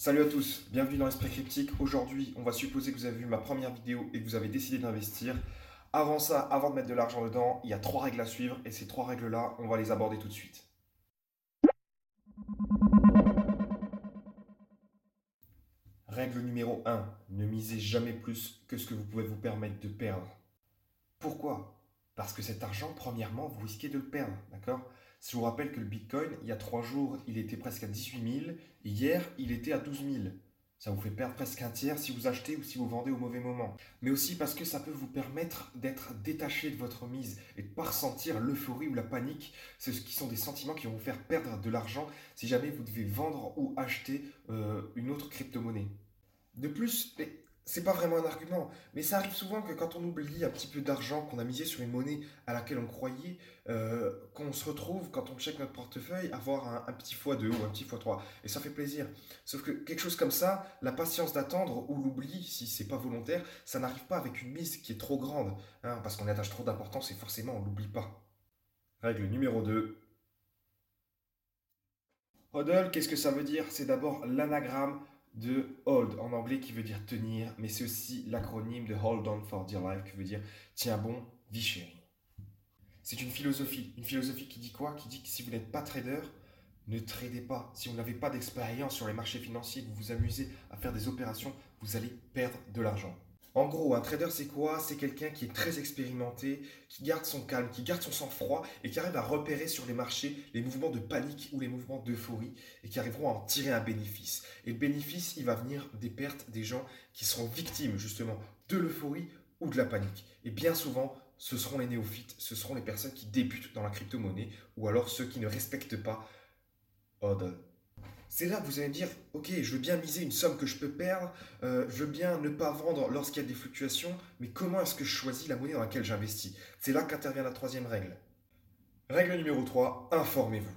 Salut à tous, bienvenue dans l'Esprit Cryptique. Aujourd'hui, on va supposer que vous avez vu ma première vidéo et que vous avez décidé d'investir. Avant ça, avant de mettre de l'argent dedans, il y a trois règles à suivre et ces trois règles-là, on va les aborder tout de suite. Règle numéro un, ne misez jamais plus que ce que vous pouvez vous permettre de perdre. Pourquoi? Parce que cet argent, premièrement, vous risquez de le perdre, d'accord? Si je vous rappelle que le Bitcoin, il y a 3 jours, il était presque à 18 000, et hier, il était à 12 000. Ça vous fait perdre presque un tiers si vous achetez ou si vous vendez au mauvais moment. Mais aussi parce que ça peut vous permettre d'être détaché de votre mise et de ne pas ressentir l'euphorie ou la panique, ce qui sont des sentiments qui vont vous faire perdre de l'argent si jamais vous devez vendre ou acheter une autre crypto-monnaie. De plus, c'est pas vraiment un argument, mais ça arrive souvent que quand on oublie un petit peu d'argent qu'on a misé sur une monnaie à laquelle on croyait, qu'on se retrouve, quand on check notre portefeuille, avoir un petit x2 ou un petit x3. Et ça fait plaisir. Sauf que quelque chose comme ça, la patience d'attendre ou l'oubli, si c'est pas volontaire, ça n'arrive pas avec une mise qui est trop grande, hein, parce qu'on y attache trop d'importance et forcément on l'oublie pas. Règle numéro 2. HODL, qu'est-ce que ça veut dire? C'est d'abord l'anagramme de hold en anglais qui veut dire tenir, mais c'est aussi l'acronyme de hold on for dear life qui veut dire tiens bon, vie chérie. C'est une philosophie qui dit quoi? Qui dit que si vous n'êtes pas trader, ne tradez pas. Si vous n'avez pas d'expérience sur les marchés financiers, que vous vous amusez à faire des opérations, vous allez perdre de l'argent. En gros, un trader, c'est quoi? C'est quelqu'un qui est très expérimenté, qui garde son calme, qui garde son sang-froid et qui arrive à repérer sur les marchés les mouvements de panique ou les mouvements d'euphorie et qui arriveront à en tirer un bénéfice. Et le bénéfice, il va venir des pertes des gens qui seront victimes justement de l'euphorie ou de la panique. Et bien souvent, ce seront les néophytes, ce seront les personnes qui débutent dans la crypto-monnaie ou alors ceux qui ne respectent pas HODL. C'est là que vous allez me dire, ok, je veux bien miser une somme que je peux perdre, je veux bien ne pas vendre lorsqu'il y a des fluctuations, mais comment est-ce que je choisis la monnaie dans laquelle j'investis? C'est là qu'intervient la troisième règle. Règle numéro 3, informez-vous.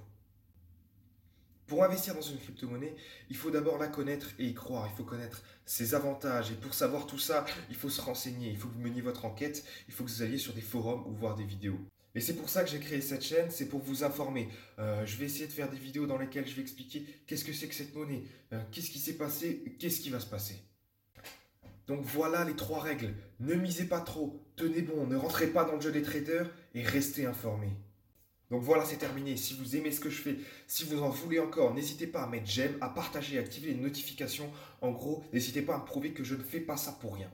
Pour investir dans une crypto-monnaie, il faut d'abord la connaître et y croire. Il faut connaître ses avantages. Et pour savoir tout ça, il faut se renseigner. Il faut que vous meniez votre enquête. Il faut que vous alliez sur des forums ou voir des vidéos. Et c'est pour ça que j'ai créé cette chaîne, c'est pour vous informer. Je vais essayer de faire des vidéos dans lesquelles je vais expliquer qu'est-ce que c'est que cette monnaie, qu'est-ce qui s'est passé, qu'est-ce qui va se passer. Donc voilà les trois règles. Ne misez pas trop, tenez bon, ne rentrez pas dans le jeu des traders et restez informés. Donc voilà, c'est terminé. Si vous aimez ce que je fais, si vous en voulez encore, n'hésitez pas à mettre j'aime, à partager, à activer les notifications. En gros, n'hésitez pas à me prouver que je ne fais pas ça pour rien.